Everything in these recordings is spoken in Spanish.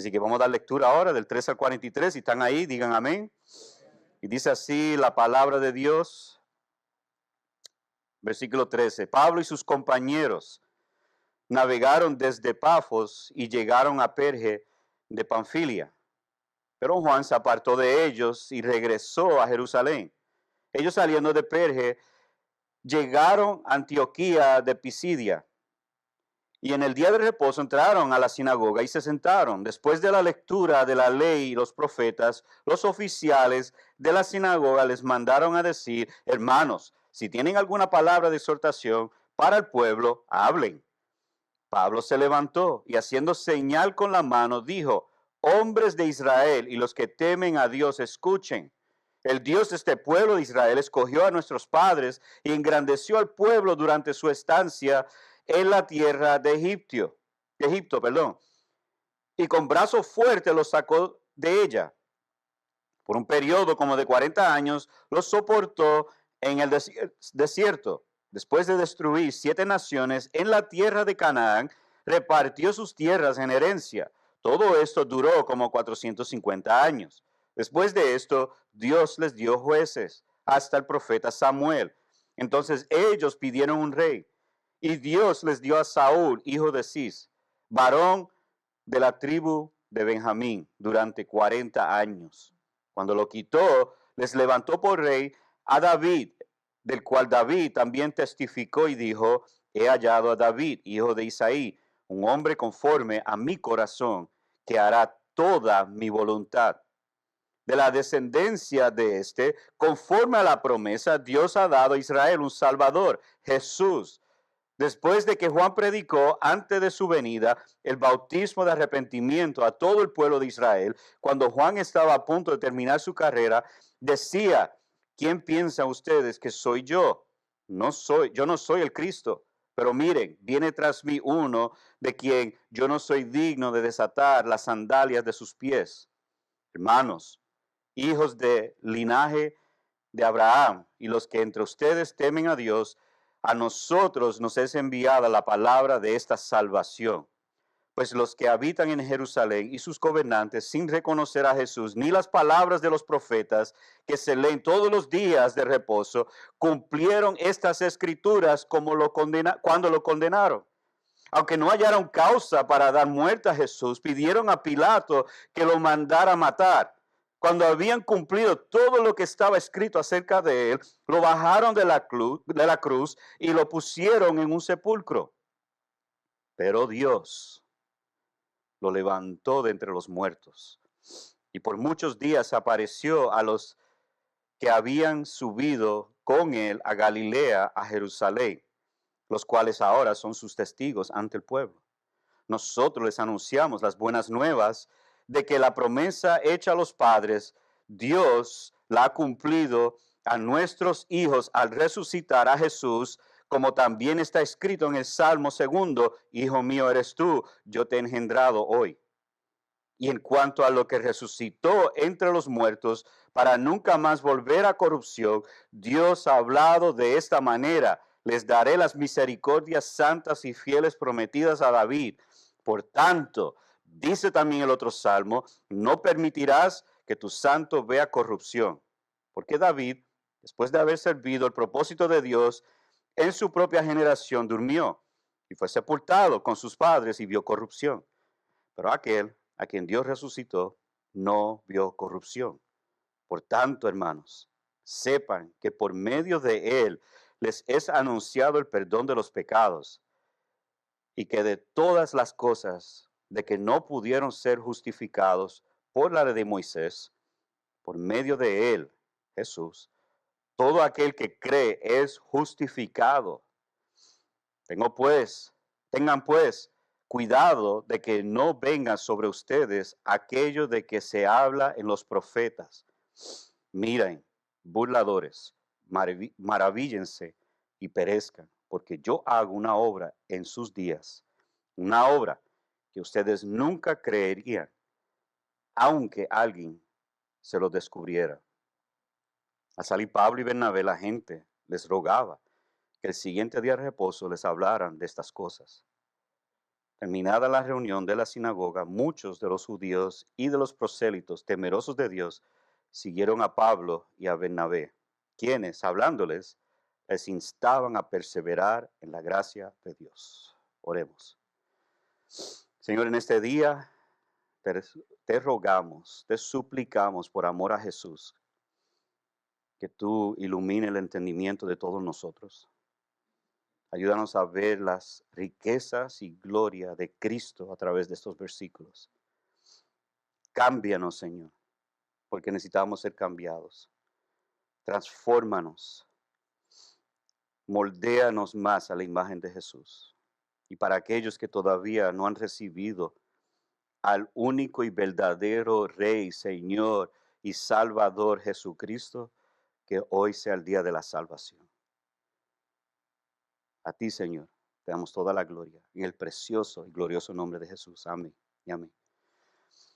Así que vamos a dar lectura ahora del 3 al 43. Si están ahí, digan amén. Y dice así la palabra de Dios, versículo 13. Pablo y sus compañeros navegaron desde Pafos y llegaron a Perge de Panfilia. Pero Juan se apartó de ellos y regresó a Jerusalén. Ellos saliendo de Perge, llegaron a Antioquía de Pisidia. Y en el día de reposo entraron a la sinagoga y se sentaron. Después de la lectura de la ley y los profetas, los oficiales de la sinagoga les mandaron a decir: hermanos, si tienen alguna palabra de exhortación para el pueblo, hablen. Pablo se levantó y haciendo señal con la mano dijo: hombres de Israel y los que temen a Dios, escuchen. El Dios de este pueblo de Israel escogió a nuestros padres y engrandeció al pueblo durante su estancia en la tierra de Egipto, y con brazo fuerte los sacó de ella. Por un periodo como de 40 años los soportó en el desierto. Después de destruir 7 naciones en la tierra de Canaán, repartió sus tierras en herencia. Todo esto duró como 450 años. Después de esto, Dios les dio jueces hasta el profeta Samuel. Entonces ellos pidieron un rey y Dios les dio a Saúl, hijo de Cis, varón de la tribu de Benjamín, durante 40 años. Cuando lo quitó, les levantó por rey a David, del cual David también testificó y dijo: he hallado a David, hijo de Isaí, un hombre conforme a mi corazón, que hará toda mi voluntad. De la descendencia de este, conforme a la promesa, Dios ha dado a Israel un Salvador, Jesús. Después de que Juan predicó antes de su venida el bautismo de arrepentimiento a todo el pueblo de Israel, cuando Juan estaba a punto de terminar su carrera, decía: ¿quién piensan ustedes que soy yo? Yo no soy el Cristo, pero miren, viene tras mí uno de quien yo no soy digno de desatar las sandalias de sus pies. Hermanos, hijos de linaje de Abraham y los que entre ustedes temen a Dios, a nosotros nos es enviada la palabra de esta salvación. Pues los que habitan en Jerusalén y sus gobernantes, sin reconocer a Jesús ni las palabras de los profetas que se leen todos los días de reposo, cumplieron estas escrituras cuando lo condenaron. Aunque no hallaron causa para dar muerte a Jesús, pidieron a Pilato que lo mandara matar. Cuando habían cumplido todo lo que estaba escrito acerca de él, lo bajaron de la cruz y lo pusieron en un sepulcro. Pero Dios lo levantó de entre los muertos. Y por muchos días apareció a los que habían subido con él a Galilea, a Jerusalén, los cuales ahora son sus testigos ante el pueblo. Nosotros les anunciamos las buenas nuevas de que la promesa hecha a los padres, Dios la ha cumplido a nuestros hijos al resucitar a Jesús, como también está escrito en el Salmo 2: Hijo mío eres tú, yo te he engendrado hoy. Y en cuanto a lo que resucitó entre los muertos, para nunca más volver a corrupción, Dios ha hablado de esta manera: les daré las misericordias santas y fieles prometidas a David. Por tanto, dice también el otro salmo: no permitirás que tu santo vea corrupción. Porque David, después de haber servido el propósito de Dios en su propia generación, durmió y fue sepultado con sus padres y vio corrupción. Pero aquel a quien Dios resucitó no vio corrupción. Por tanto, hermanos, sepan que por medio de él les es anunciado el perdón de los pecados, y que de todas las cosas de que no pudieron ser justificados por la ley de Moisés, por medio de él, Jesús, todo aquel que cree es justificado. Tengan pues cuidado de que no venga sobre ustedes aquello de que se habla en los profetas. Miren, burladores, maravíllense y perezcan, porque yo hago una obra en sus días, una obra que ustedes nunca creerían, aunque alguien se lo descubriera. Al salir Pablo y Bernabé, la gente les rogaba que el siguiente día de reposo les hablaran de estas cosas. Terminada la reunión de la sinagoga, muchos de los judíos y de los prosélitos, temerosos de Dios, siguieron a Pablo y a Bernabé, quienes, hablándoles, les instaban a perseverar en la gracia de Dios. Oremos. Señor, en este día te rogamos, te suplicamos por amor a Jesús, que tú ilumine el entendimiento de todos nosotros. Ayúdanos a ver las riquezas y gloria de Cristo a través de estos versículos. Cámbianos, Señor, porque necesitamos ser cambiados. Transfórmanos. Moldéanos más a la imagen de Jesús. Y para aquellos que todavía no han recibido al único y verdadero Rey, Señor y Salvador Jesucristo, que hoy sea el día de la salvación. A ti, Señor, te damos toda la gloria en el precioso y glorioso nombre de Jesús. Amén y amén.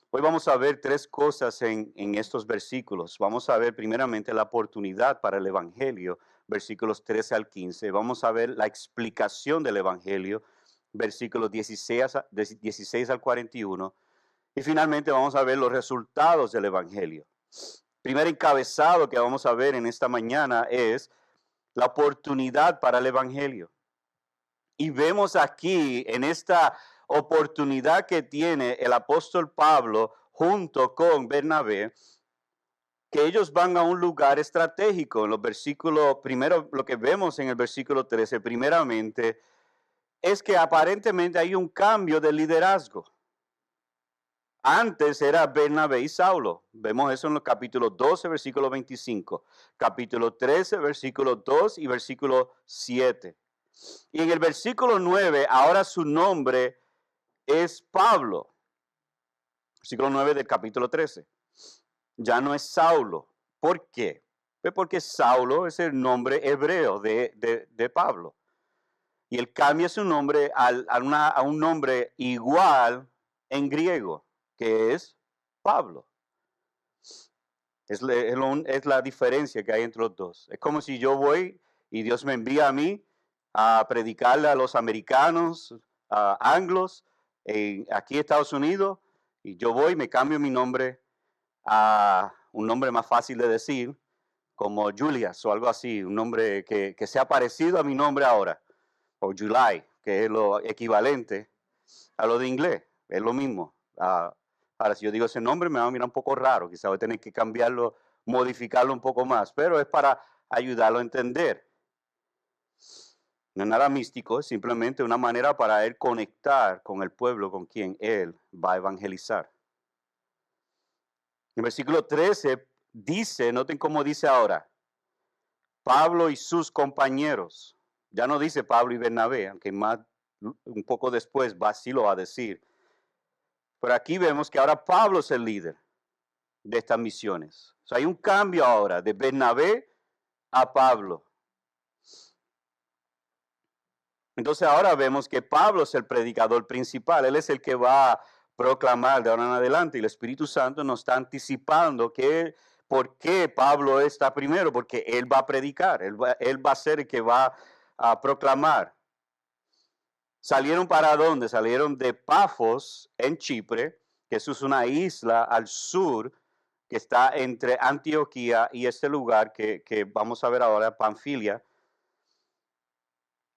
Hoy vamos a ver tres cosas en estos versículos. Vamos a ver primeramente la oportunidad para el Evangelio, versículos 13 al 15. Vamos a ver la explicación del Evangelio, versículos 16 al 41. Y finalmente vamos a ver los resultados del Evangelio. Primer encabezado que vamos a ver en esta mañana es la oportunidad para el Evangelio. Y vemos aquí en esta oportunidad que tiene el apóstol Pablo junto con Bernabé, que ellos van a un lugar estratégico. En los versículos, primero lo que vemos en el versículo 13, primeramente, es que aparentemente hay un cambio de liderazgo. Antes era Bernabé y Saulo. Vemos eso en los capítulos 12, versículo 25, capítulo 13, versículo 2 y versículo 7. Y en el versículo 9, ahora su nombre es Pablo. Versículo 9 del capítulo 13. Ya no es Saulo. ¿Por qué? Pues porque Saulo es el nombre hebreo de Pablo. Y él cambia su nombre a un nombre igual en griego, que es Pablo. Es la diferencia que hay entre los dos. Es como si yo voy y Dios me envía a mí a predicarle a los americanos, a anglos, aquí en Estados Unidos, y yo voy y me cambio mi nombre a un nombre más fácil de decir, como Julius o algo así, un nombre que sea parecido a mi nombre ahora, o July, que es lo equivalente a lo de inglés, es lo mismo. Ahora, si yo digo ese nombre, me va a mirar un poco raro, quizá voy a tener que cambiarlo, modificarlo un poco más, pero es para ayudarlo a entender. No es nada místico, es simplemente una manera para él conectar con el pueblo con quien él va a evangelizar. En el versículo 13 dice, noten cómo dice ahora, Pablo y sus compañeros. Ya no dice Pablo y Bernabé, aunque más un poco después sí lo va a decir. Pero aquí vemos que ahora Pablo es el líder de estas misiones. O sea, hay un cambio ahora de Bernabé a Pablo. Entonces ahora vemos que Pablo es el predicador principal. Él es el que va a proclamar de ahora en adelante. Y el Espíritu Santo nos está anticipando por qué Pablo está primero. Porque él va a predicar. Él va a ser el que va a proclamar. ¿Salieron para dónde? Salieron de Pafos en Chipre, que eso es una isla al sur que está entre Antioquía y este lugar que vamos a ver ahora, Panfilia.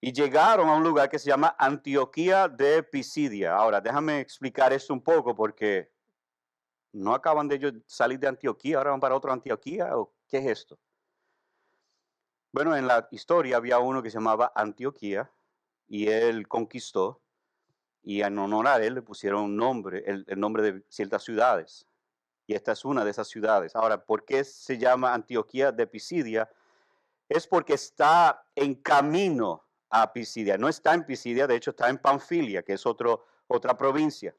Y llegaron a un lugar que se llama Antioquía de Pisidia. Ahora, déjame explicar esto un poco porque no acaban de ellos salir de Antioquía, ahora van para otra Antioquía, ¿o qué es esto? Bueno, en la historia había uno que se llamaba Antioquía y él conquistó y en honor a él le pusieron un nombre, el nombre de ciertas ciudades. Y esta es una de esas ciudades. Ahora, ¿por qué se llama Antioquía de Pisidia? Es porque está en camino a Pisidia. No está en Pisidia, de hecho está en Panfilia, que es otra provincia.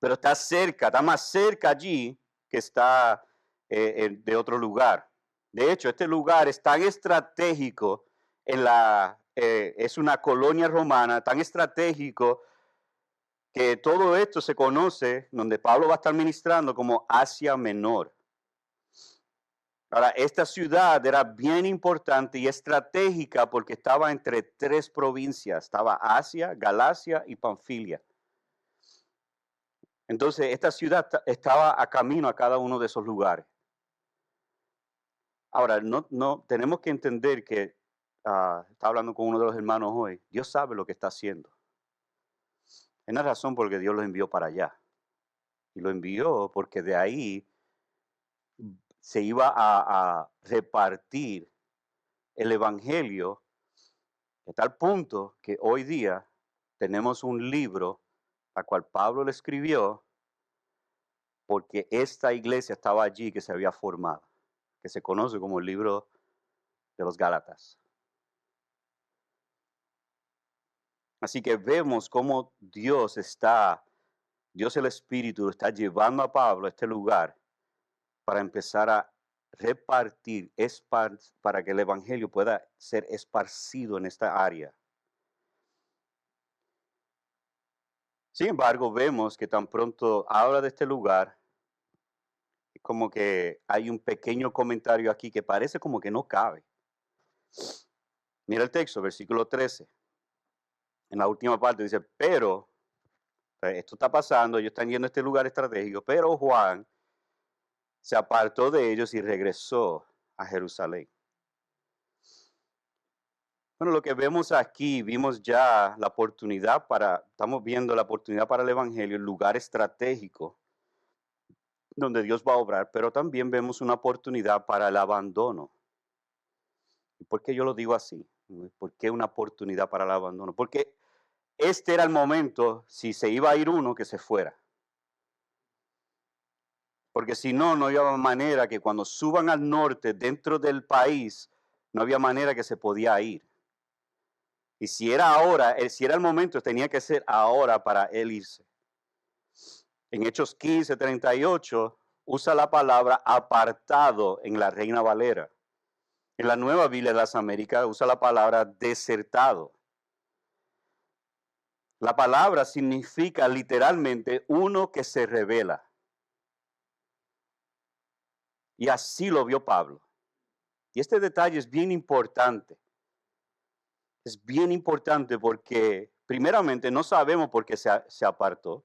Pero está cerca, está más cerca allí que está de otro lugar. De hecho, este lugar es tan estratégico, es una colonia romana, tan estratégico que todo esto se conoce, donde Pablo va a estar ministrando, como Asia Menor. Ahora, esta ciudad era bien importante y estratégica porque estaba entre tres provincias. Estaba Asia, Galacia y Panfilia. Entonces, esta ciudad estaba a camino a cada uno de esos lugares. Ahora, no, tenemos que entender que, estaba hablando con uno de los hermanos hoy, Dios sabe lo que está haciendo. Es una razón porque Dios lo envió para allá. Y lo envió porque de ahí se iba a repartir el evangelio a tal punto que hoy día tenemos un libro al cual Pablo le escribió porque esta iglesia estaba allí que se había formado, que se conoce como el libro de los Gálatas. Así que vemos cómo Dios el Espíritu está llevando a Pablo a este lugar para empezar a repartir, para que el evangelio pueda ser esparcido en esta área. Sin embargo, vemos que tan pronto habla de este lugar, como que hay un pequeño comentario aquí que parece como que no cabe. Mira el texto, versículo 13. En la última parte dice, pero, esto está pasando, ellos están yendo a este lugar estratégico, pero Juan se apartó de ellos y regresó a Jerusalén. Bueno, lo que vemos aquí, vimos ya la oportunidad estamos viendo la oportunidad para el evangelio, el lugar estratégico donde Dios va a obrar, pero también vemos una oportunidad para el abandono. ¿Y por qué yo lo digo así? ¿Por qué una oportunidad para el abandono? Porque este era el momento, si se iba a ir uno, que se fuera. Porque si no, no había manera que cuando suban al norte, dentro del país, no había manera que se podía ir. Y si era ahora, si era el momento, tenía que ser ahora para él irse. En Hechos 15:38 usa la palabra apartado en la Reina Valera. En la Nueva Biblia de las Américas usa la palabra desertado. La palabra significa literalmente uno que se revela. Y así lo vio Pablo. Y este detalle es bien importante. Es bien importante porque primeramente no sabemos por qué se apartó.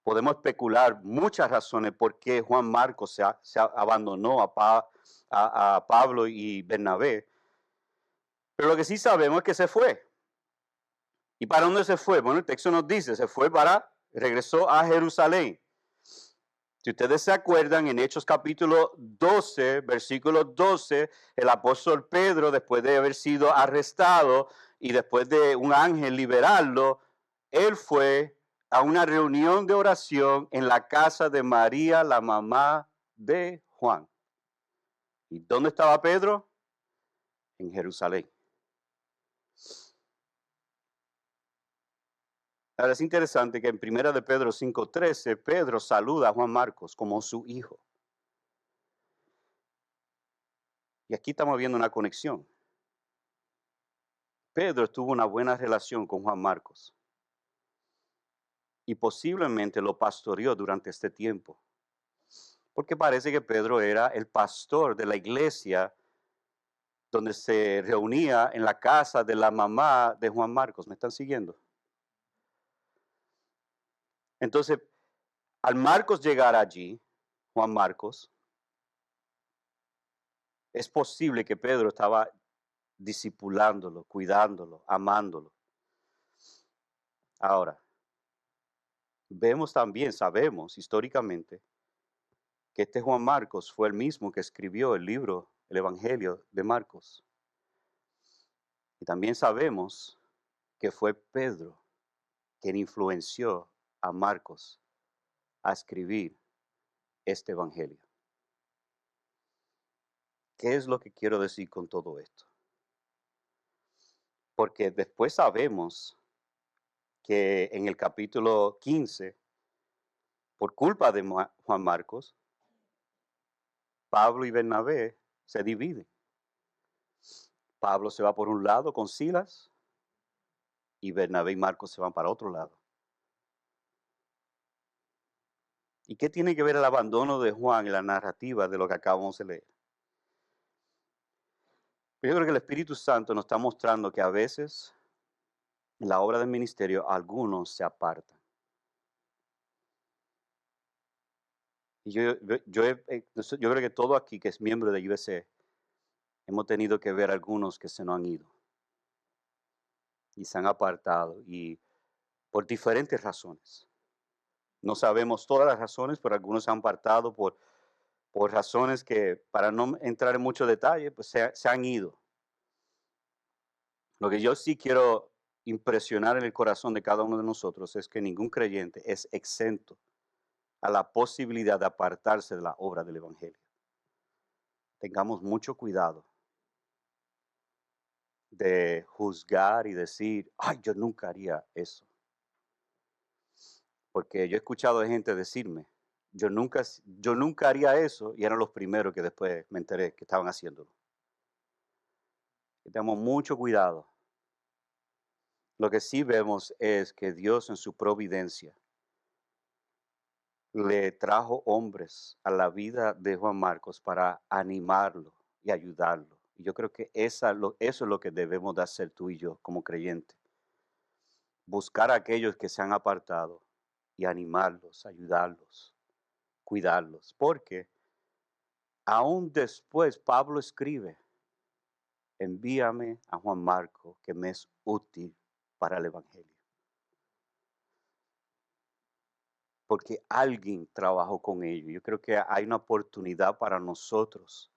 Podemos especular muchas razones por qué Juan Marcos se abandonó a Pablo y Bernabé. Pero lo que sí sabemos es que se fue. ¿Y para dónde se fue? Bueno, el texto nos dice, regresó a Jerusalén. Si ustedes se acuerdan, en Hechos capítulo 12, versículo 12, el apóstol Pedro, después de haber sido arrestado y después de un ángel liberarlo, él fue a una reunión de oración en la casa de María, la mamá de Juan. ¿Y dónde estaba Pedro? En Jerusalén. Ahora es interesante que en 1 de Pedro 5:13, Pedro saluda a Juan Marcos como su hijo. Y aquí estamos viendo una conexión. Pedro tuvo una buena relación con Juan Marcos y posiblemente lo pastoreó durante este tiempo. Porque parece que Pedro era el pastor de la iglesia donde se reunía en la casa de la mamá de Juan Marcos. ¿Me están siguiendo? Entonces, al Marcos llegar allí, Juan Marcos, es posible que Pedro estaba discipulándolo, cuidándolo, amándolo. Ahora, sabemos históricamente, que este Juan Marcos fue el mismo que escribió el libro, el Evangelio de Marcos. Y también sabemos que fue Pedro quien influenció a Marcos a escribir este Evangelio. ¿Qué es lo que quiero decir con todo esto? Porque después sabemos que en el capítulo 15, por culpa de Juan Marcos, Pablo y Bernabé se dividen. Pablo se va por un lado con Silas y Bernabé y Marcos se van para otro lado. ¿Y qué tiene que ver el abandono de Juan en la narrativa de lo que acabamos de leer? Yo creo que el Espíritu Santo nos está mostrando que a veces en la obra del ministerio algunos se apartan. Y yo creo que todo aquí que es miembro de USC hemos tenido que ver algunos que se nos han ido y se han apartado y por diferentes razones. No sabemos todas las razones, pero algunos se han apartado por razones que, para no entrar en mucho detalle, pues se han ido. Lo que yo sí quiero impresionar en el corazón de cada uno de nosotros es que ningún creyente es exento a la posibilidad de apartarse de la obra del Evangelio. Tengamos mucho cuidado de juzgar y decir, ay, yo nunca haría eso. Porque yo he escuchado de gente decirme, yo nunca haría eso, y eran los primeros que después me enteré que estaban haciéndolo. Y tenemos mucho cuidado. Lo que sí vemos es que Dios en su providencia le trajo hombres a la vida de Juan Marcos para animarlo y ayudarlo. Y yo creo que eso es lo que debemos de hacer tú y yo como creyentes. Buscar a aquellos que se han apartado y animarlos, ayudarlos, cuidarlos. Porque aún después Pablo escribe, envíame a Juan Marcos que me es útil para el Evangelio. Porque alguien trabajó con ellos. Yo creo que hay una oportunidad para nosotros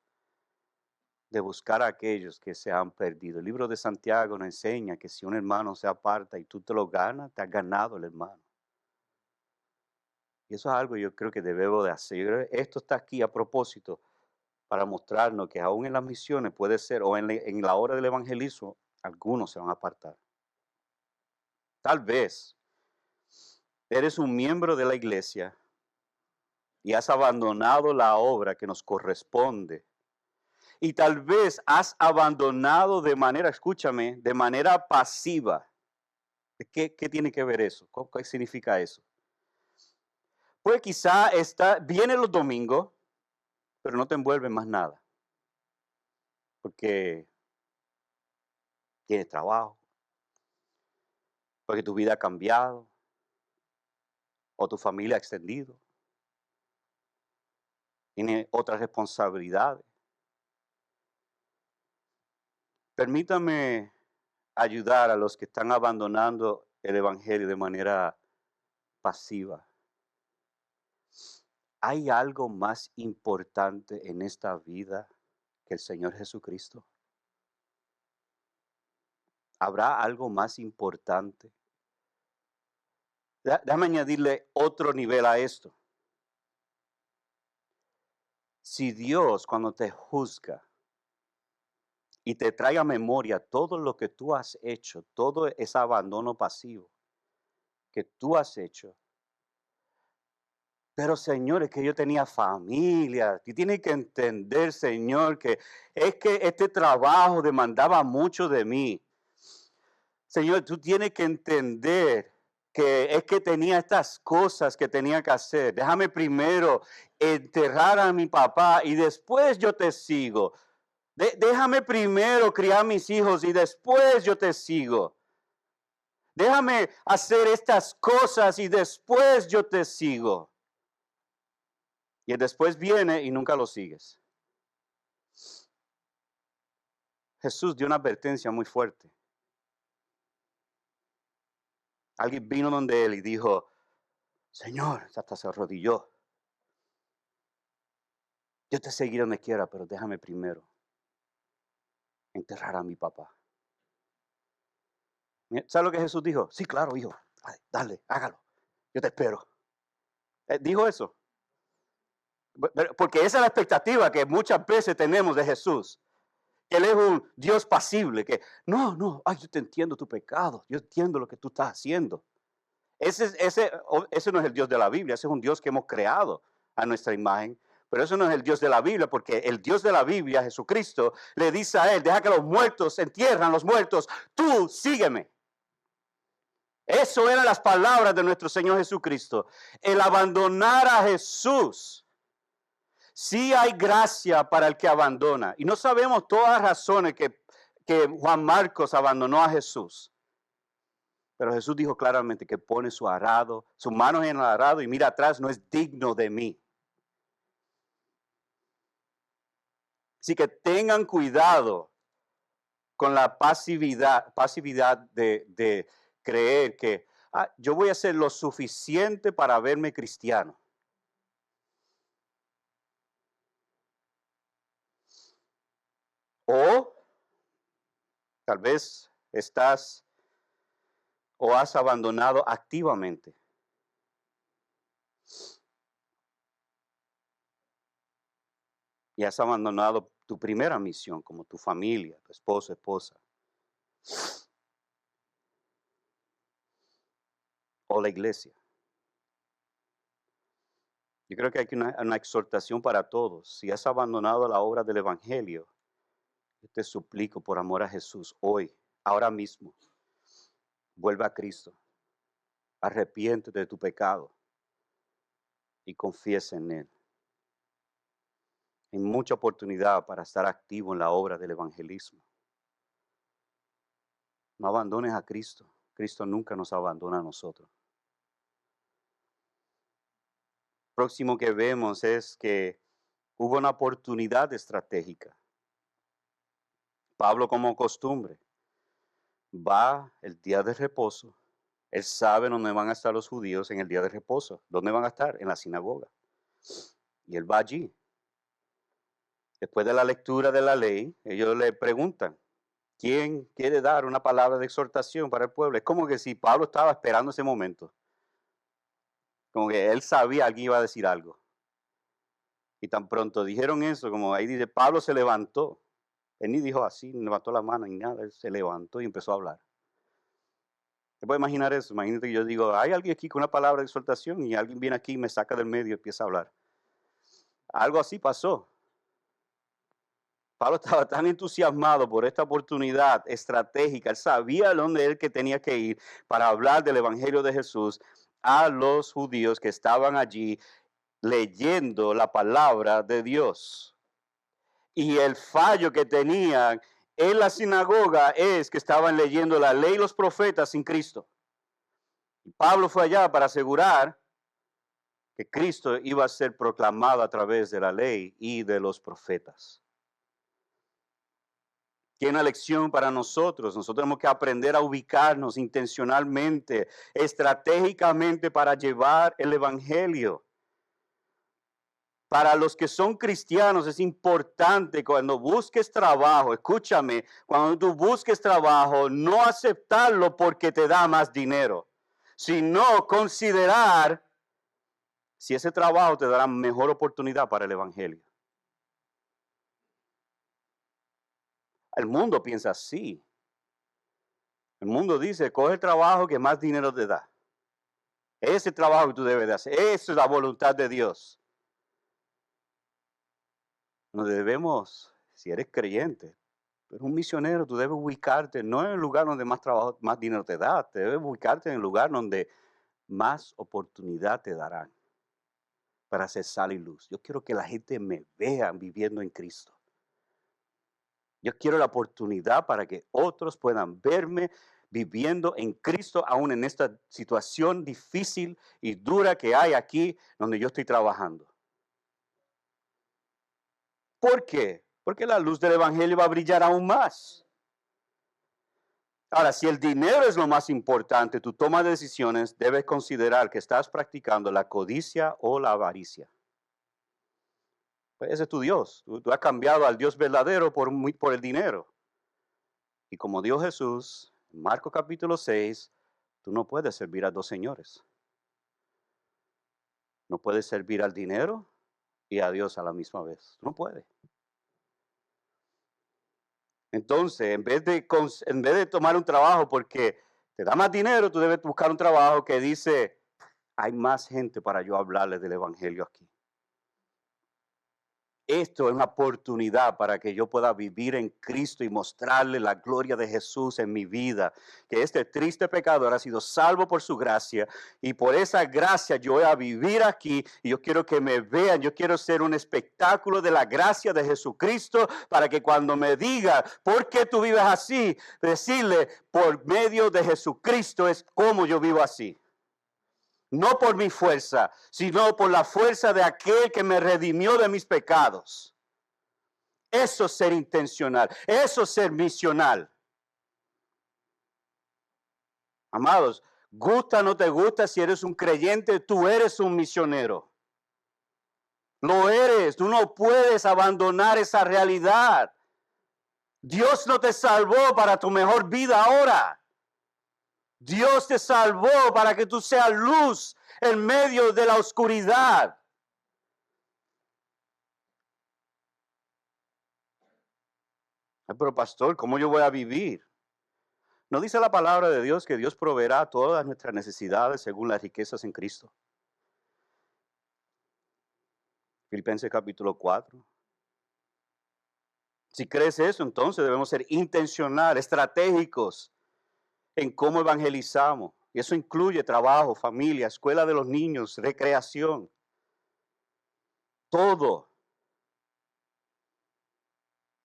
de buscar a aquellos que se han perdido. El libro de Santiago nos enseña que si un hermano se aparta y tú te lo ganas, te has ganado el hermano. Y eso es algo que yo creo que debemos de hacer. Yo creo que esto está aquí a propósito para mostrarnos que aún en las misiones puede ser, o en la hora del evangelismo, algunos se van a apartar. Tal vez eres un miembro de la iglesia y has abandonado la obra que nos corresponde. Y tal vez has abandonado de manera, escúchame, de manera pasiva. ¿Qué tiene que ver eso? ¿Qué significa eso? Pues quizá viene los domingos, pero no te envuelve más nada. Porque tienes trabajo, porque tu vida ha cambiado, o tu familia ha extendido, tiene otras responsabilidades. Permítame ayudar a los que están abandonando el Evangelio de manera pasiva. ¿Hay algo más importante en esta vida que el Señor Jesucristo? ¿Habrá algo más importante? Déjame añadirle otro nivel a esto. Si Dios, cuando te juzga y te trae a memoria todo lo que tú has hecho, todo ese abandono pasivo que tú has hecho, pero Señor, es que yo tenía familia. Tú tienes que entender, Señor, que es que este trabajo demandaba mucho de mí. Señor, tú tienes que entender que es que tenía estas cosas que tenía que hacer. Déjame primero enterrar a mi papá y después yo te sigo. Déjame primero criar a mis hijos y después yo te sigo. Déjame hacer estas cosas y después yo te sigo. Y después viene y nunca lo sigues. Jesús dio una advertencia muy fuerte. Alguien vino donde él y dijo, Señor, hasta se arrodilló. Yo te seguiré donde quiera, pero déjame primero enterrar a mi papá. ¿Sabes lo que Jesús dijo? Sí, claro, hijo. Dale, hágalo. Yo te espero. Dijo eso. Porque esa es la expectativa que muchas veces tenemos de Jesús. Él es un Dios pasible, que no, ay, yo te entiendo tu pecado, yo entiendo lo que tú estás haciendo. Ese no es el Dios de la Biblia, ese es un Dios que hemos creado a nuestra imagen, pero eso no es el Dios de la Biblia, porque el Dios de la Biblia, Jesucristo, le dice a él, deja que los muertos entierran los muertos, tú sígueme. Eso eran las palabras de nuestro Señor Jesucristo. El abandonar a Jesús Sí hay gracia para el que abandona. Y no sabemos todas las razones que Juan Marcos abandonó a Jesús. Pero Jesús dijo claramente que pone su arado, sus manos en el arado y mira atrás, no es digno de mí. Así que tengan cuidado con la pasividad de creer que yo voy a hacer lo suficiente para verme cristiano. O tal vez estás o has abandonado activamente. Y has abandonado tu primera misión, como tu familia, tu esposo, esposa. O la iglesia. Yo creo que hay una exhortación para todos. Si has abandonado la obra del Evangelio, yo te suplico por amor a Jesús hoy, ahora mismo, vuelve a Cristo. Arrepiéntete de tu pecado y confiesa en Él. Hay mucha oportunidad para estar activo en la obra del evangelismo. No abandones a Cristo. Cristo nunca nos abandona a nosotros. Próximo que vemos es que hubo una oportunidad estratégica. Pablo, como costumbre, va el día de reposo. Él sabe dónde van a estar los judíos en el día de reposo. ¿Dónde van a estar? En la sinagoga. Y él va allí. Después de la lectura de la ley, ellos le preguntan, ¿quién quiere dar una palabra de exhortación para el pueblo? Es como que si Pablo estaba esperando ese momento. Como que él sabía que alguien iba a decir algo. Y tan pronto dijeron eso, como ahí dice, Pablo se levantó. Él ni dijo así, ni levantó la mano ni nada. Él se levantó y empezó a hablar. ¿Te puedes imaginar eso? Imagínate que yo digo, hay alguien aquí con una palabra de exhortación y alguien viene aquí y me saca del medio y empieza a hablar. Algo así pasó. Pablo estaba tan entusiasmado por esta oportunidad estratégica. Él sabía dónde él que tenía que ir para hablar del Evangelio de Jesús a los judíos que estaban allí leyendo la palabra de Dios. Y el fallo que tenían en la sinagoga es que estaban leyendo la ley y los profetas sin Cristo. Y Pablo fue allá para asegurar que Cristo iba a ser proclamado a través de la ley y de los profetas. Tiene una lección para nosotros. Nosotros tenemos que aprender a ubicarnos intencionalmente, estratégicamente para llevar el evangelio. Para los que son cristianos es importante cuando busques trabajo, escúchame, cuando tú busques trabajo, no aceptarlo porque te da más dinero, sino considerar si ese trabajo te dará mejor oportunidad para el evangelio. El mundo piensa así. El mundo dice, coge el trabajo que más dinero te da. Ese trabajo que tú debes de hacer. Esa es la voluntad de Dios. Nos debemos, si eres creyente, eres un misionero, tú debes ubicarte no en el lugar donde más trabajo, más dinero te da. Te debes ubicarte en el lugar donde más oportunidad te darán para hacer sal y luz. Yo quiero que la gente me vea viviendo en Cristo. Yo quiero la oportunidad para que otros puedan verme viviendo en Cristo, aún en esta situación difícil y dura que hay aquí donde yo estoy trabajando. ¿Por qué? Porque la luz del evangelio va a brillar aún más. Ahora, si el dinero es lo más importante, tu toma de decisiones debes considerar que estás practicando la codicia o la avaricia. Pues ese es tu Dios. Tú has cambiado al Dios verdadero por el dinero. Y como dijo Jesús, en Marcos capítulo 6, tú no puedes servir a dos señores. No puedes servir al dinero y a Dios a la misma vez. Tú no puedes. Entonces, en vez de tomar un trabajo porque te da más dinero, tú debes buscar un trabajo que dice, hay más gente para yo hablarles del evangelio aquí. Esto es una oportunidad para que yo pueda vivir en Cristo y mostrarle la gloria de Jesús en mi vida. Que este triste pecador ha sido salvo por su gracia y por esa gracia yo voy a vivir aquí y yo quiero que me vean. Yo quiero ser un espectáculo de la gracia de Jesucristo para que cuando me diga, ¿por qué tú vives así? Decirle, por medio de Jesucristo es como yo vivo así. No por mi fuerza, sino por la fuerza de aquel que me redimió de mis pecados. Eso es ser intencional, eso es ser misional. Amados, gusta o no te gusta, si eres un creyente, tú eres un misionero. Lo eres, tú no puedes abandonar esa realidad. Dios no te salvó para tu mejor vida ahora. Dios te salvó para que tú seas luz en medio de la oscuridad. Pero pastor, ¿cómo yo voy a vivir? ¿No dice la palabra de Dios que Dios proveerá todas nuestras necesidades según las riquezas en Cristo? Filipenses capítulo 4. Si crees eso, entonces debemos ser intencionales, estratégicos en cómo evangelizamos. Y eso incluye trabajo, familia, escuela de los niños, recreación. Todo.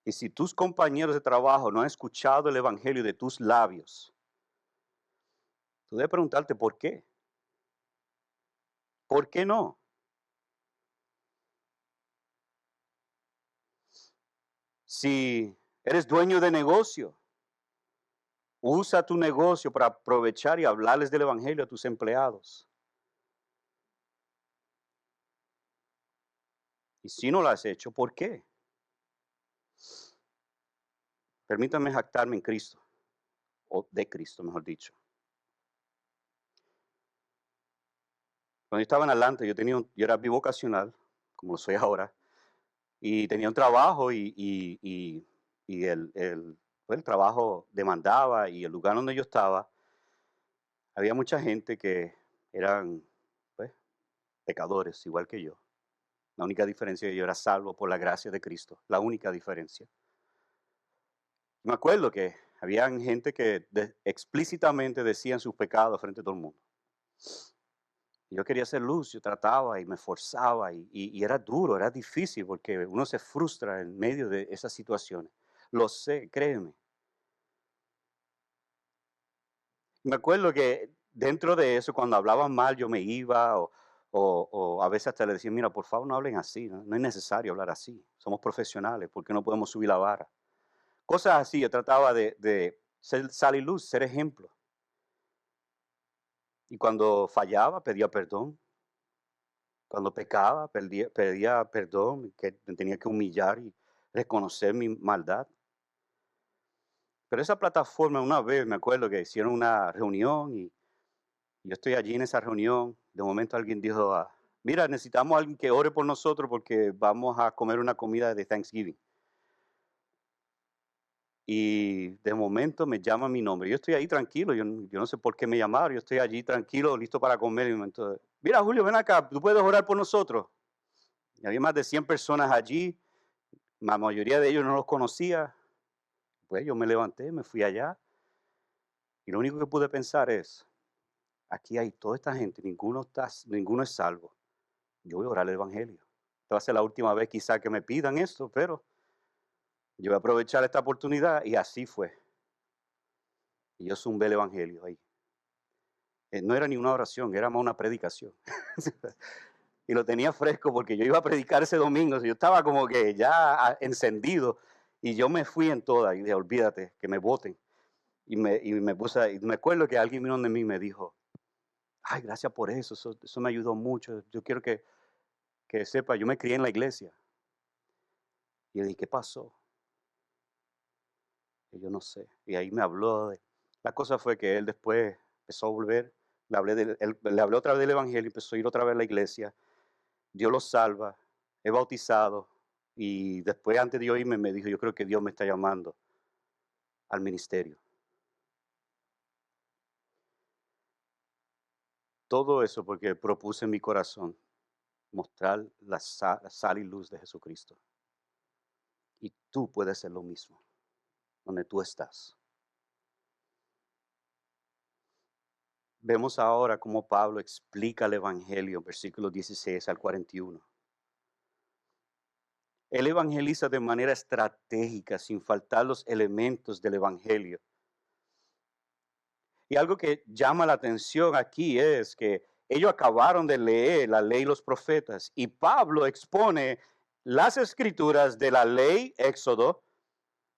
Y si tus compañeros de trabajo no han escuchado el evangelio de tus labios, tú debes preguntarte por qué. ¿Por qué no? Si eres dueño de negocio, usa tu negocio para aprovechar y hablarles del evangelio a tus empleados. Y si no lo has hecho, ¿por qué? Permítame jactarme en Cristo, o de Cristo, mejor dicho. Cuando yo estaba en Atlanta, yo era bivocacional, como lo soy ahora, y tenía un trabajo y pues, el trabajo demandaba y el lugar donde yo estaba, había mucha gente que eran pues, pecadores, igual que yo. La única diferencia es que yo era salvo por la gracia de Cristo, la única diferencia. Me acuerdo que habían gente que explícitamente decían sus pecados frente a todo el mundo. Yo quería ser luz, yo trataba y me forzaba y era duro, era difícil porque uno se frustra en medio de esas situaciones. Lo sé, créeme. Me acuerdo que dentro de eso, cuando hablaban mal, yo me iba o a veces hasta le decía, mira, por favor no hablen así, no es necesario hablar así. Somos profesionales, ¿por qué no podemos subir la vara? Cosas así, yo trataba de ser sal y luz, ser ejemplo. Y cuando fallaba, pedía perdón. Cuando pecaba, pedía perdón, que me tenía que humillar y reconocer mi maldad. Pero esa plataforma, una vez me acuerdo que hicieron una reunión y yo estoy allí en esa reunión. De momento alguien dijo, mira, necesitamos a alguien que ore por nosotros porque vamos a comer una comida de Thanksgiving. Y de momento me llama mi nombre. Yo estoy ahí tranquilo, yo no sé por qué me llamaron, yo estoy allí tranquilo, listo para comer. Y de momento, mira, Julio, ven acá, tú puedes orar por nosotros. Y había más de 100 personas allí, la mayoría de ellos no los conocía. Pues yo me levanté, me fui allá. Y lo único que pude pensar es, aquí hay toda esta gente, ninguno es salvo. Yo voy a orar el evangelio. Esta va a ser la última vez quizá que me pidan esto, pero yo voy a aprovechar esta oportunidad y así fue. Y yo zumbé el evangelio ahí. No era ni una oración, era más una predicación. Y lo tenía fresco porque yo iba a predicar ese domingo. Yo estaba como que ya encendido y yo me fui en toda y dije, olvídate, que me voten. Y me puse, y me acuerdo que alguien vino de mí y me dijo, ay, gracias por eso me ayudó mucho. Yo quiero que sepa, yo me crié en la iglesia. Y yo dije, ¿qué pasó? Y yo no sé. Y ahí me habló la cosa fue que él después empezó a volver, le hablé otra vez del evangelio, empezó a ir otra vez a la iglesia. Dios lo salva, es bautizado y después antes de yo irme me dijo, yo creo que Dios me está llamando al ministerio. Todo eso porque propuse en mi corazón mostrar la sal y luz de Jesucristo. Y tú puedes hacer lo mismo, donde tú estás. Vemos ahora cómo Pablo explica el Evangelio, versículos 16 al 41. Él evangeliza de manera estratégica, sin faltar los elementos del Evangelio. Y algo que llama la atención aquí es que ellos acabaron de leer la ley y los profetas, y Pablo expone las escrituras de la ley, Éxodo,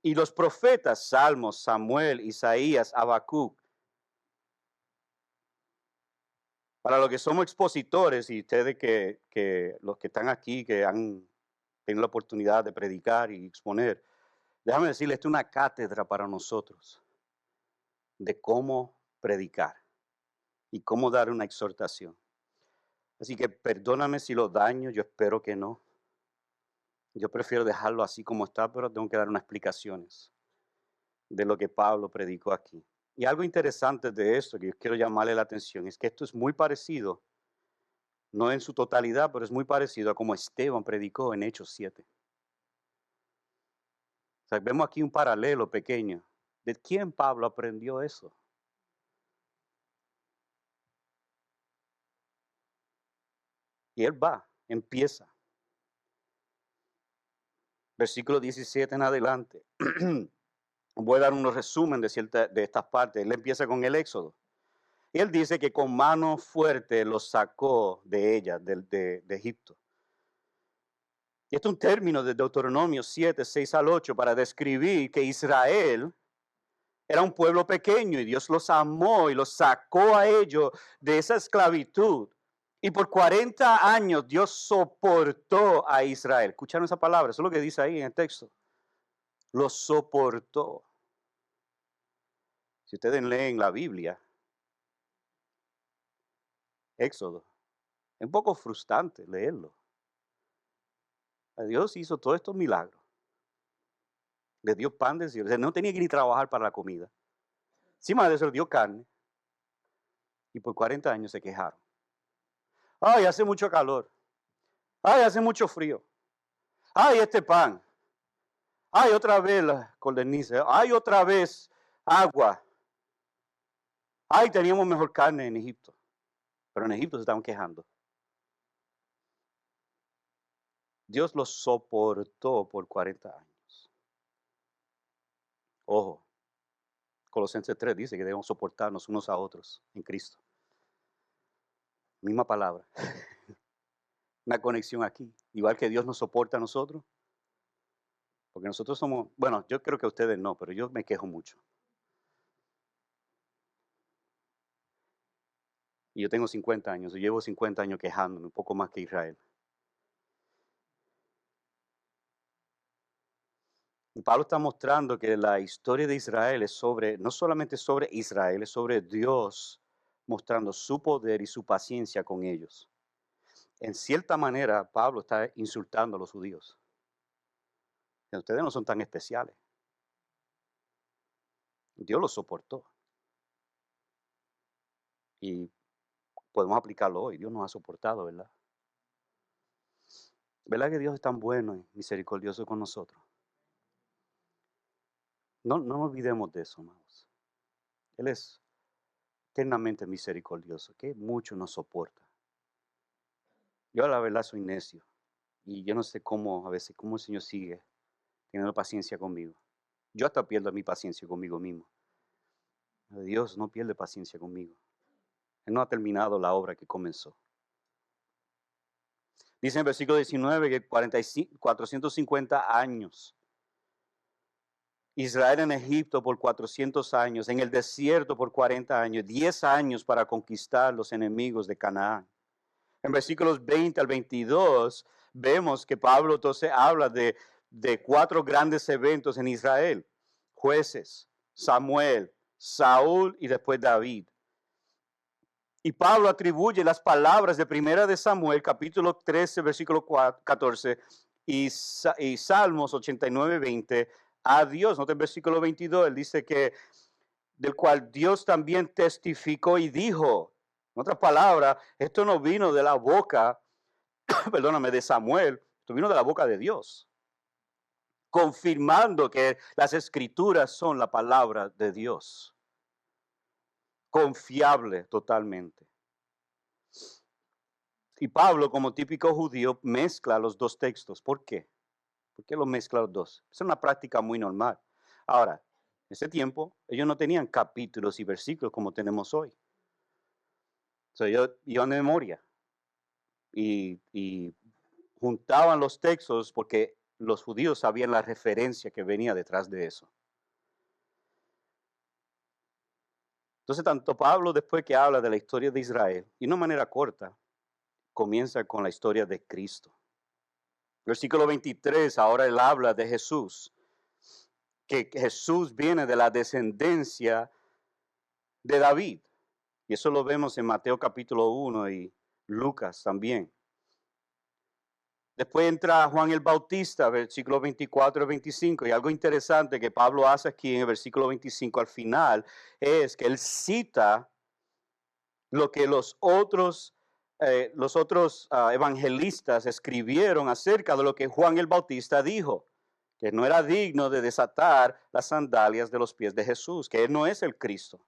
y los profetas, Salmos, Samuel, Isaías, Habacuc. Para los que somos expositores y ustedes que los que están aquí, que han tenido la oportunidad de predicar y exponer, déjame decirles, esto es una cátedra para nosotros de cómo predicar y cómo dar una exhortación. Así que perdóname si lo daño, yo espero que no. Yo prefiero dejarlo así como está, pero tengo que dar unas explicaciones de lo que Pablo predicó aquí. Y algo interesante de esto que yo quiero llamarle la atención es que esto es muy parecido, no en su totalidad, pero es muy parecido a como Esteban predicó en Hechos 7. O sea, vemos aquí un paralelo pequeño. ¿De quién Pablo aprendió eso? Y él va, empieza. Versículo 17 en adelante. Voy a dar un resumen de estas partes. Él empieza con el Éxodo. Y él dice que con mano fuerte los sacó de ella, de Egipto. Y esto es un término de Deuteronomio 7, 6 al 8 para describir que Israel era un pueblo pequeño y Dios los amó y los sacó a ellos de esa esclavitud. Y por 40 años Dios soportó a Israel. ¿Escucharon esa palabra? Eso es lo que dice ahí en el texto. Los soportó. Si ustedes leen la Biblia, Éxodo, es un poco frustrante leerlo. Dios hizo todos estos milagros. Le dio pan del cielo. O sea, no tenía que ni trabajar para la comida. Encima de eso le dio carne. Y por 40 años se quejaron. Ay, hace mucho calor. Ay, hace mucho frío. Ay, este pan. Ay, otra vez la codorniz. Ay, otra vez agua. Ay, teníamos mejor carne en Egipto. Pero en Egipto se estaban quejando. Dios los soportó por 40 años. Ojo, Colosenses 3 dice que debemos soportarnos unos a otros en Cristo. Misma palabra. Una conexión aquí. Igual que Dios nos soporta a nosotros. Porque nosotros somos, bueno, yo creo que ustedes no, pero yo me quejo mucho. Y yo tengo 50 años, yo llevo 50 años quejándome, un poco más que Israel. Y Pablo está mostrando que la historia de Israel es sobre, no solamente sobre Israel, es sobre Dios mostrando su poder y su paciencia con ellos. En cierta manera, Pablo está insultando a los judíos. Que ustedes no son tan especiales. Dios los soportó. Y podemos aplicarlo hoy. Dios nos ha soportado, ¿verdad? ¿Verdad que Dios es tan bueno y misericordioso con nosotros? No nos olvidemos de eso, amados. Él es eternamente misericordioso, que mucho nos soporta. Yo la verdad soy necio y yo no sé cómo, a veces, cómo el Señor sigue teniendo paciencia conmigo. Yo hasta pierdo mi paciencia conmigo mismo. Dios no pierde paciencia conmigo. Él no ha terminado la obra que comenzó. Dice en el versículo 19 que 450 años. Israel en Egipto por 400 años, en el desierto por 40 años, 10 años para conquistar los enemigos de Canaán. En versículos 20 al 22 vemos que Pablo entonces habla de 4 grandes eventos en Israel. Jueces, Samuel, Saúl y después David. Y Pablo atribuye las palabras de Primera de Samuel, capítulo 13, versículo 14, y Salmos 89, 20, a Dios. Nota el versículo 22, él dice que, del cual Dios también testificó y dijo, en otras palabras, esto no vino de la boca perdóname, de Samuel, esto vino de la boca de Dios, confirmando que las escrituras son la palabra de Dios, confiable totalmente. Y Pablo, como típico judío, mezcla los dos textos. ¿Por qué? ¿Por qué los mezcla los dos? Es una práctica muy normal. Ahora, en ese tiempo, ellos no tenían capítulos y versículos como tenemos hoy. Yo iban de memoria y juntaban los textos porque los judíos sabían la referencia que venía detrás de eso. Entonces, tanto Pablo, después que habla de la historia de Israel, y de una manera corta, comienza con la historia de Cristo. Versículo 23, ahora él habla de Jesús, que Jesús viene de la descendencia de David. Y eso lo vemos en Mateo capítulo 1 y Lucas también. Después entra Juan el Bautista, versículo 24 y 25. Y algo interesante que Pablo hace aquí en el versículo 25 al final es que él cita lo que los otros evangelistas escribieron acerca de lo que Juan el Bautista dijo, que no era digno de desatar las sandalias de los pies de Jesús, que él no es el Cristo.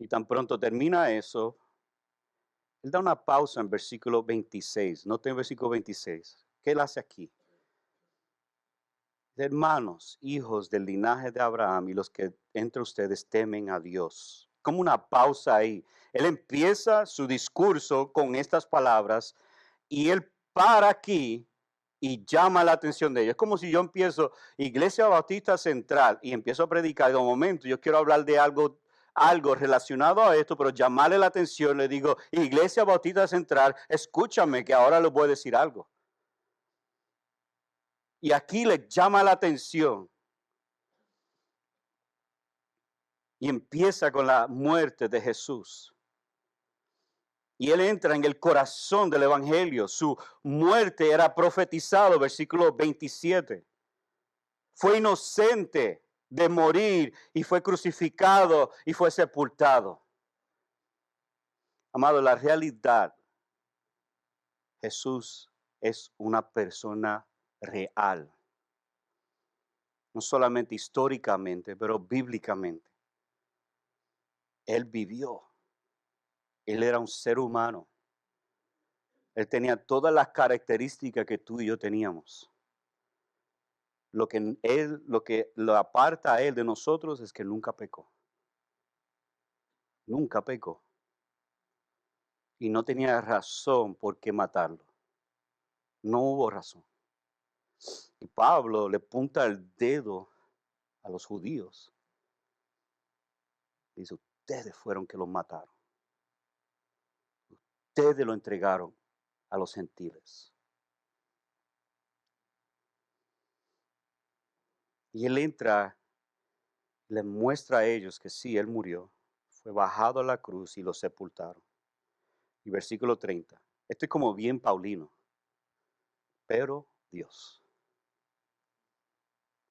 Y tan pronto termina eso, él da una pausa en versículo 26. Noten versículo 26. ¿Qué él hace aquí? Hermanos, hijos del linaje de Abraham y los que entre ustedes temen a Dios. Como una pausa ahí. Él empieza su discurso con estas palabras y él para aquí y llama la atención de ellos. Es como si yo empiezo Iglesia Bautista Central y empiezo a predicar. De un momento yo quiero hablar de algo relacionado a esto, pero llamarle la atención, le digo, Iglesia Bautista Central, escúchame que ahora les voy a decir algo. Y aquí le llama la atención. Y empieza con la muerte de Jesús. Y él entra en el corazón del evangelio. Su muerte era profetizado, versículo 27. Fue inocente de morir y fue crucificado y fue sepultado. Amado, la realidad, Jesús es una persona real. No solamente históricamente, pero bíblicamente. Él vivió. Él era un ser humano. Él tenía todas las características que tú y yo teníamos. Lo que lo aparta a él de nosotros es que nunca pecó. Nunca pecó. Y no tenía razón por qué matarlo. No hubo razón. Y Pablo le punta el dedo a los judíos. Dice, ustedes fueron que lo mataron. Ustedes lo entregaron a los gentiles. Y él entra, le muestra a ellos que sí, él murió. Fue bajado a la cruz y lo sepultaron. Y versículo 30. Esto es como bien paulino. Pero Dios.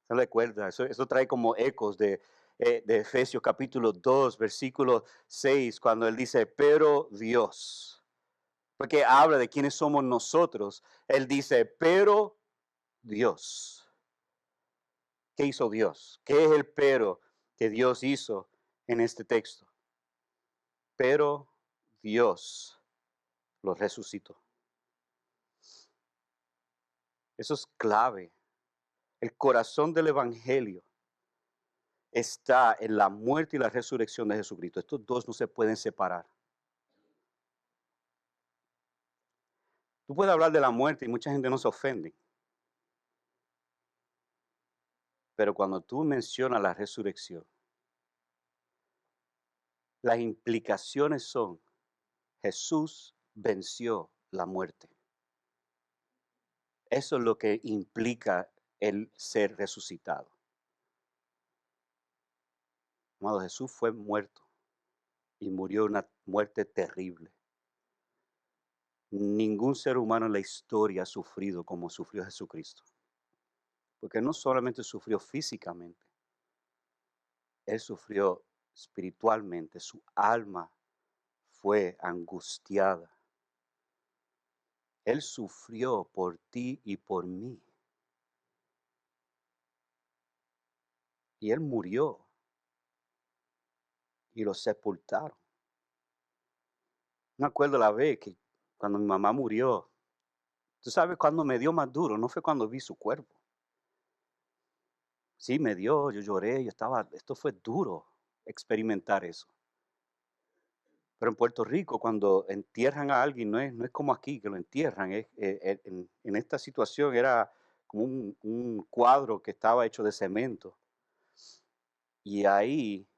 ¿Se recuerda? Eso trae como ecos de Efesios capítulo 2, versículo 6, cuando él dice, pero Dios. Porque habla de quiénes somos nosotros. Él dice, pero Dios. ¿Qué hizo Dios? ¿Qué es el pero que Dios hizo en este texto? Pero Dios lo resucitó. Eso es clave. El corazón del evangelio está en la muerte y la resurrección de Jesucristo. Estos dos no se pueden separar. Tú puedes hablar de la muerte y mucha gente no se ofende. Pero cuando tú mencionas la resurrección, las implicaciones son, Jesús venció la muerte. Eso es lo que implica el ser resucitado. Amado, Jesús fue muerto y murió una muerte terrible. Ningún ser humano en la historia ha sufrido como sufrió Jesucristo. Porque no solamente sufrió físicamente, Él sufrió espiritualmente, su alma fue angustiada. Él sufrió por ti y por mí. Y Él murió. Y lo sepultaron. Me acuerdo la vez que cuando mi mamá murió, tú sabes cuando me dio más duro, no fue cuando vi su cuerpo. Sí, me dio, yo lloré, esto fue duro experimentar eso. Pero en Puerto Rico, cuando entierran a alguien, no es como aquí, que lo entierran. En esta situación era como un cuadro que estaba hecho de cemento. Y ahí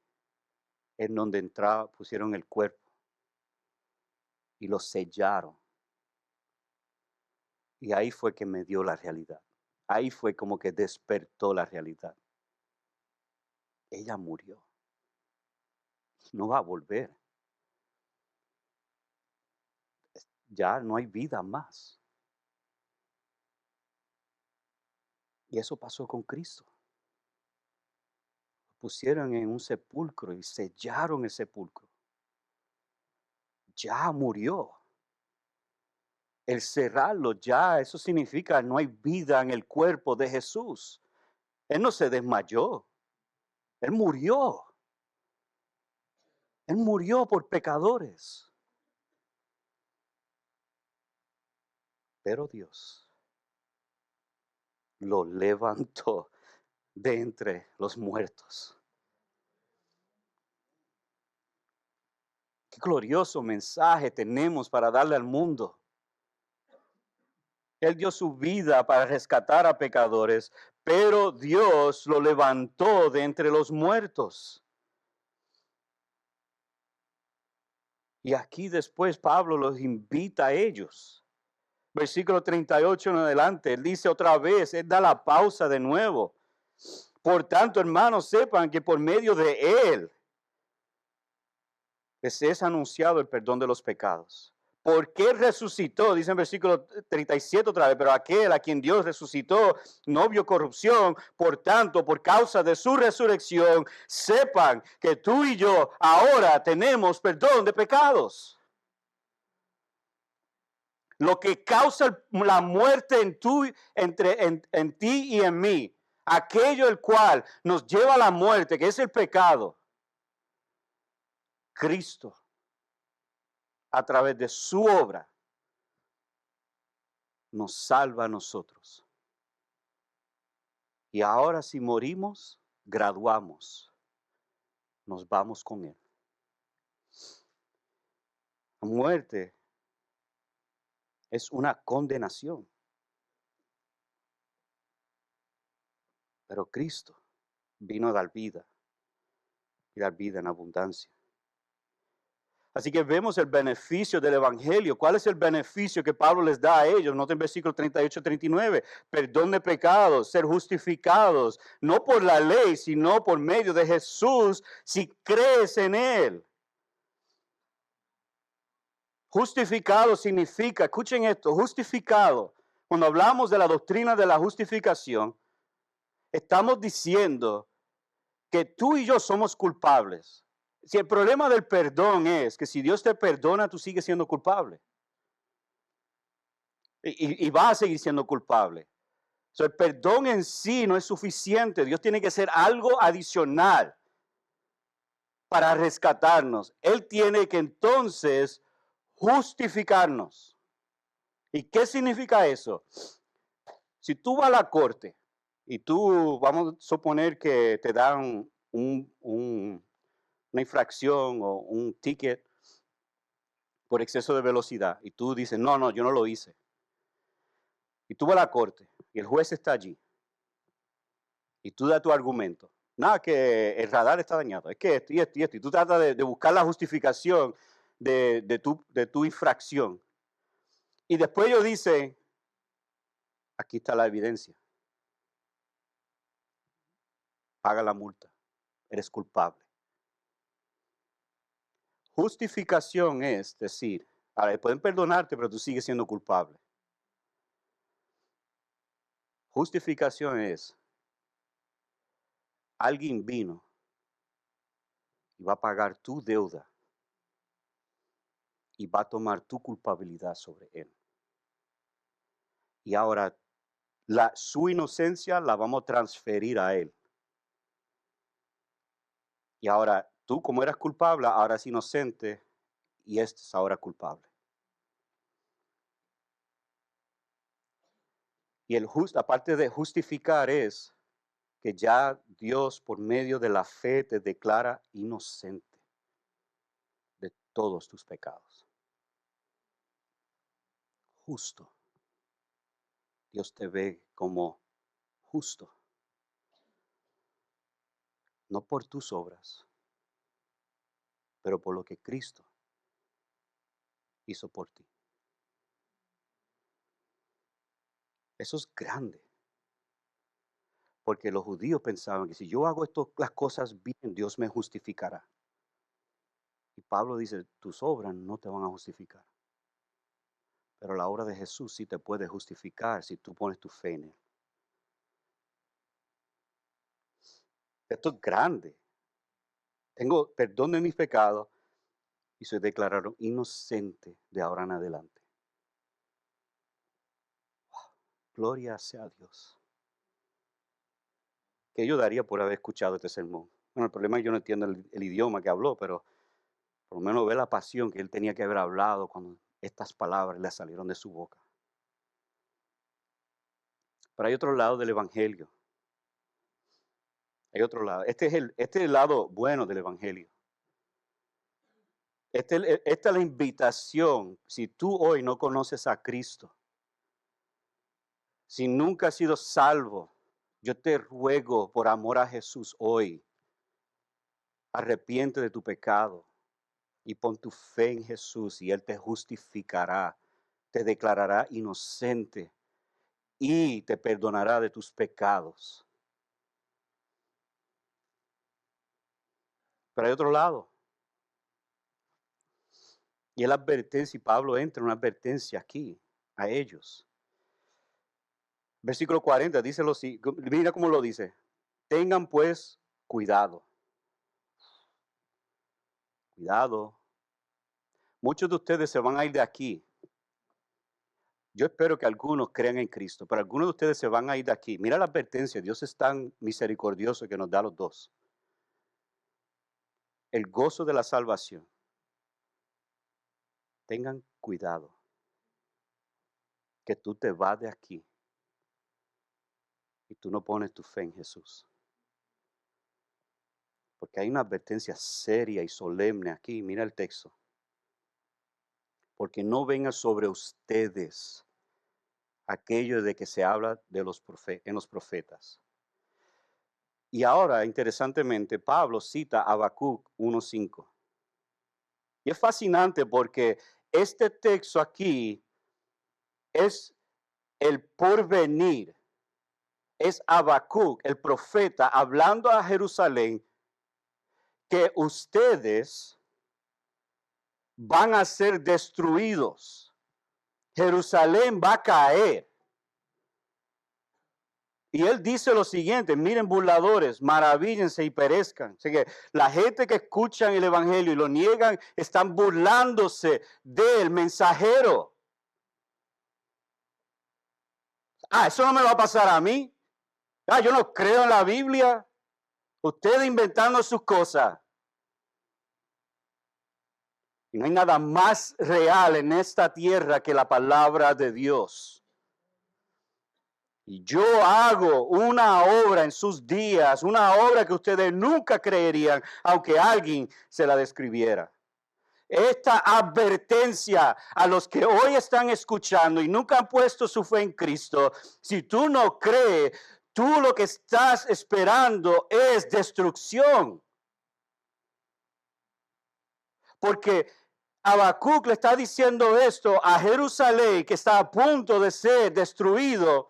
es donde pusieron el cuerpo. Y lo sellaron. Y ahí fue que me dio la realidad. Ahí fue como que despertó la realidad. Ella murió. No va a volver. Ya no hay vida más. Y eso pasó con Cristo. Lo pusieron en un sepulcro y sellaron el sepulcro. Ya murió. El cerrarlo ya, eso significa no hay vida en el cuerpo de Jesús. Él no se desmayó. Él murió. Él murió por pecadores. Pero Dios lo levantó de entre los muertos. Qué glorioso mensaje tenemos para darle al mundo. Él dio su vida para rescatar a pecadores, pero Dios lo levantó de entre los muertos. Y aquí después Pablo los invita a ellos. Versículo 38 en adelante, él dice otra vez, él da la pausa de nuevo. Por tanto, hermanos, sepan que por medio de él les es anunciado el perdón de los pecados. ¿Por qué resucitó? Dice en versículo 37 otra vez, pero aquel a quien Dios resucitó no vio corrupción. Por tanto, por causa de su resurrección, sepan que tú y yo ahora tenemos perdón de pecados. Lo que causa la muerte en ti y en mí, aquello el cual nos lleva a la muerte, que es el pecado, Cristo, a través de su obra, nos salva a nosotros. Y ahora si morimos, graduamos, nos vamos con Él. La muerte es una condenación. Pero Cristo vino a dar vida y dar vida en abundancia. Así que vemos el beneficio del Evangelio. ¿Cuál es el beneficio que Pablo les da a ellos? Noten versículo 38 39. Perdón de pecados, ser justificados, no por la ley, sino por medio de Jesús, si crees en Él. Justificado significa, escuchen esto, justificado. Cuando hablamos de la doctrina de la justificación, estamos diciendo que tú y yo somos culpables. Si el problema del perdón es que si Dios te perdona, tú sigues siendo culpable. Y vas a seguir siendo culpable. So, el perdón en sí no es suficiente. Dios tiene que hacer algo adicional para rescatarnos. Él tiene que entonces justificarnos. ¿Y qué significa eso? Si tú vas a la corte y tú, vamos a suponer que te dan una infracción o un ticket por exceso de velocidad y tú dices, no, yo no lo hice. Y tú vas a la corte y el juez está allí y tú das tu argumento. Nada, que el radar está dañado, es que esto y esto y esto. Y tú tratas de buscar la justificación de tu infracción. Y después ellos dicen, aquí está la evidencia. Paga la multa, eres culpable. Justificación es decir, ahora pueden perdonarte, pero tú sigues siendo culpable. Justificación es, alguien vino y va a pagar tu deuda y va a tomar tu culpabilidad sobre él. Y ahora su inocencia la vamos a transferir a él. Y ahora tú, como eras culpable, ahora es inocente y este es ahora culpable. Y aparte de justificar, es que ya Dios, por medio de la fe, te declara inocente de todos tus pecados. Justo. Dios te ve como justo. No por tus obras, pero por lo que Cristo hizo por ti. Eso es grande. Porque los judíos pensaban que si yo hago las cosas bien, Dios me justificará. Y Pablo dice, tus obras no te van a justificar. Pero la obra de Jesús sí te puede justificar si tú pones tu fe en él. Esto es grande. Tengo perdón de mis pecados y soy declarado inocente de ahora en adelante. Wow. Gloria sea a Dios. ¿Qué yo daría por haber escuchado este sermón? Bueno, el problema es que yo no entiendo el idioma que habló, pero por lo menos ve la pasión que él tenía que haber hablado cuando estas palabras le salieron de su boca. Pero hay otro lado del evangelio. Hay otro lado. Este es el lado bueno del evangelio. Esta es la invitación. Si tú hoy no conoces a Cristo, si nunca has sido salvo, yo te ruego por amor a Jesús hoy, arrepiente de tu pecado y pon tu fe en Jesús y Él te justificará, te declarará inocente y te perdonará de tus pecados. Pero hay otro lado. Y es la advertencia, y Pablo entra en una advertencia aquí a ellos. Versículo 40, mira cómo lo dice. Tengan pues cuidado. Cuidado. Muchos de ustedes se van a ir de aquí. Yo espero que algunos crean en Cristo, pero algunos de ustedes se van a ir de aquí. Mira la advertencia, Dios es tan misericordioso que nos da a los dos. El gozo de la salvación. Tengan cuidado. Que tú te vas de aquí y tú no pones tu fe en Jesús. Porque hay una advertencia seria y solemne aquí. Mira el texto. Porque no venga sobre ustedes aquello de que se habla de en los profetas. Y ahora, interesantemente, Pablo cita a Habacuc 1:5. Y es fascinante porque este texto aquí es el porvenir. Es Habacuc, el profeta, hablando a Jerusalén, que ustedes van a ser destruidos. Jerusalén va a caer. Y él dice lo siguiente, miren burladores, maravíllense y perezcan. Así que la gente que escuchan el evangelio y lo niegan, están burlándose del mensajero. Eso no me va a pasar a mí. Yo no creo en la Biblia. Ustedes inventando sus cosas. Y no hay nada más real en esta tierra que la palabra de Dios. Y yo hago una obra en sus días, una obra que ustedes nunca creerían, aunque alguien se la describiera. Esta advertencia a los que hoy están escuchando y nunca han puesto su fe en Cristo, si tú no crees, tú lo que estás esperando es destrucción. Porque Habacuc le está diciendo esto a Jerusalén, que está a punto de ser destruido.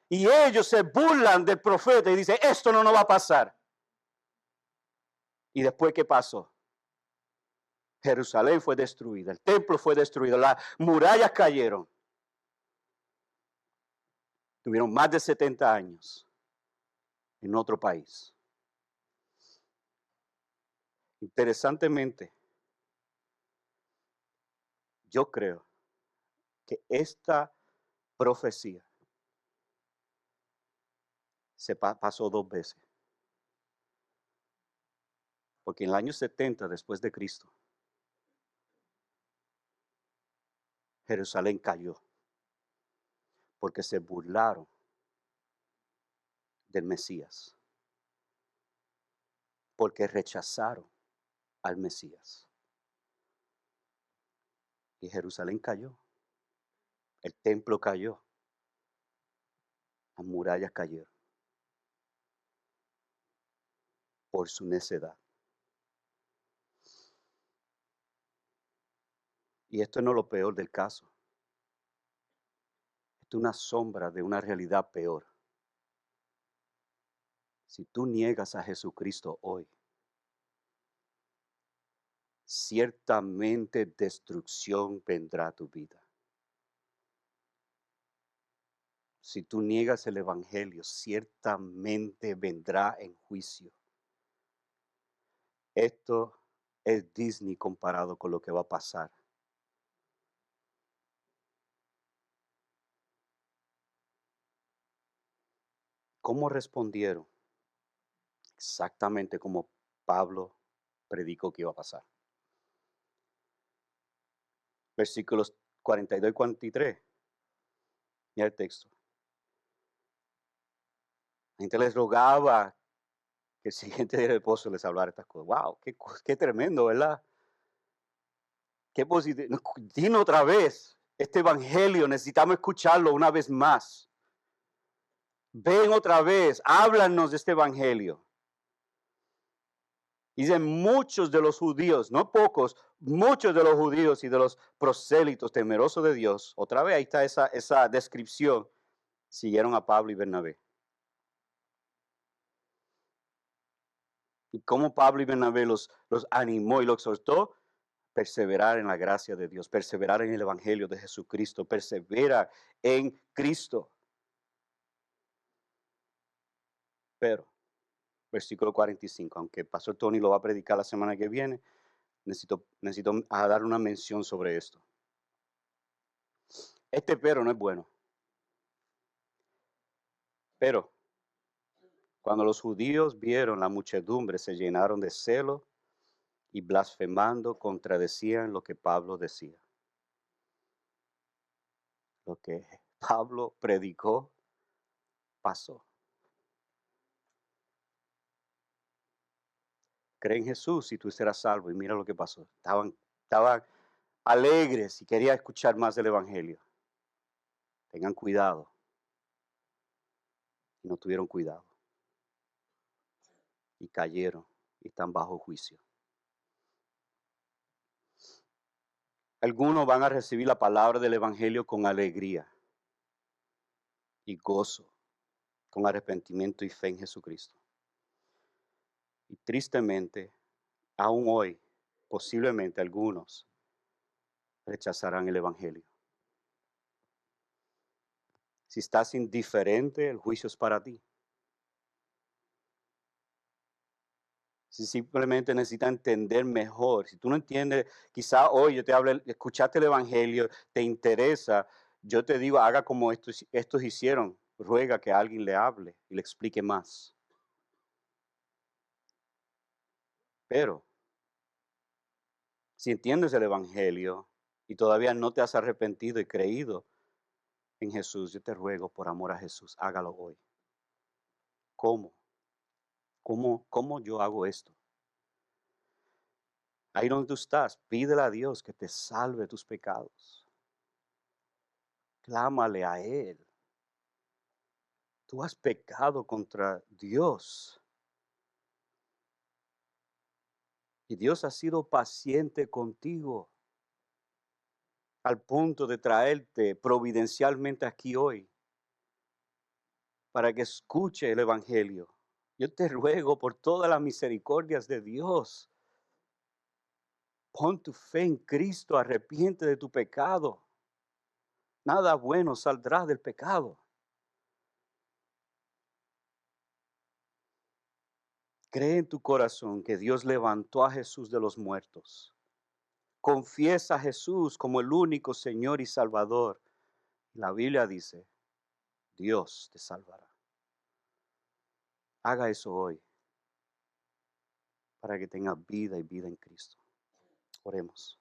Y ellos se burlan del profeta y dicen, esto no nos va a pasar. Y después, ¿qué pasó? Jerusalén fue destruida, el templo fue destruido, las murallas cayeron. Tuvieron más de 70 años en otro país. Interesantemente, Yo creo que esta profecía se pasó 2 veces. Porque en el año 70 después de Cristo, Jerusalén cayó. Porque se burlaron del Mesías. Porque rechazaron al Mesías. Y Jerusalén cayó. El templo cayó. Las murallas cayeron. Por su necedad. Y esto no es lo peor del caso. Esto es una sombra de una realidad peor. Si tú niegas a Jesucristo hoy, ciertamente destrucción vendrá a tu vida. Si tú niegas el Evangelio, ciertamente vendrá en juicio. Esto es Disney comparado con lo que va a pasar. ¿Cómo respondieron? Exactamente como Pablo predicó que iba a pasar. Versículos 42 y 43. Mira el texto. La gente les rogaba que el siguiente día del reposo les hablara estas cosas. ¡Wow! ¡Qué tremendo!, ¿verdad? ¡Qué positivo! Dino otra vez. Este evangelio necesitamos escucharlo una vez más. Ven otra vez. Háblanos de este evangelio. Dicen muchos de los judíos, no pocos, muchos de los judíos y de los prosélitos temerosos de Dios. Otra vez ahí está esa descripción. Siguieron a Pablo y Bernabé. Y cómo Pablo y Bernabé los animó y los exhortó. Perseverar en la gracia de Dios, perseverar en el evangelio de Jesucristo, persevera en Cristo. Pero, versículo 45, aunque el pastor Tony lo va a predicar la semana que viene, necesito dar una mención sobre esto. Este pero no es bueno. Pero, cuando los judíos vieron la muchedumbre, se llenaron de celo y blasfemando contradecían lo que Pablo decía. Lo que Pablo predicó pasó. Cree en Jesús y tú serás salvo. Y mira lo que pasó. Estaban alegres y querían escuchar más del evangelio. Tengan cuidado. Y no tuvieron cuidado. Y cayeron y están bajo juicio. Algunos van a recibir la palabra del evangelio con alegría y gozo, con arrepentimiento y fe en Jesucristo. Y tristemente, aún hoy, posiblemente algunos rechazarán el evangelio. Si estás indiferente, el juicio es para ti. Si simplemente necesitas entender mejor, si tú no entiendes, quizá hoy yo te hablé, escuchaste el evangelio, te interesa, yo te digo, haga como estos hicieron, ruega que alguien le hable y le explique más. Pero, si entiendes el evangelio y todavía no te has arrepentido y creído en Jesús, yo te ruego por amor a Jesús, hágalo hoy. ¿Cómo? ¿Cómo yo hago esto? Ahí donde tú estás, pídele a Dios que te salve tus pecados. Clámale a Él. Tú has pecado contra Dios. Y Dios ha sido paciente contigo al punto de traerte providencialmente aquí hoy para que escuche el evangelio. Yo te ruego por todas las misericordias de Dios. Pon tu fe en Cristo, arrepiente de tu pecado. Nada bueno saldrá del pecado. Cree en tu corazón que Dios levantó a Jesús de los muertos Confiesa a Jesús como el único Señor y Salvador. La Biblia dice, Dios te salvará. Haga eso hoy para que tenga vida y vida en Cristo. Oremos.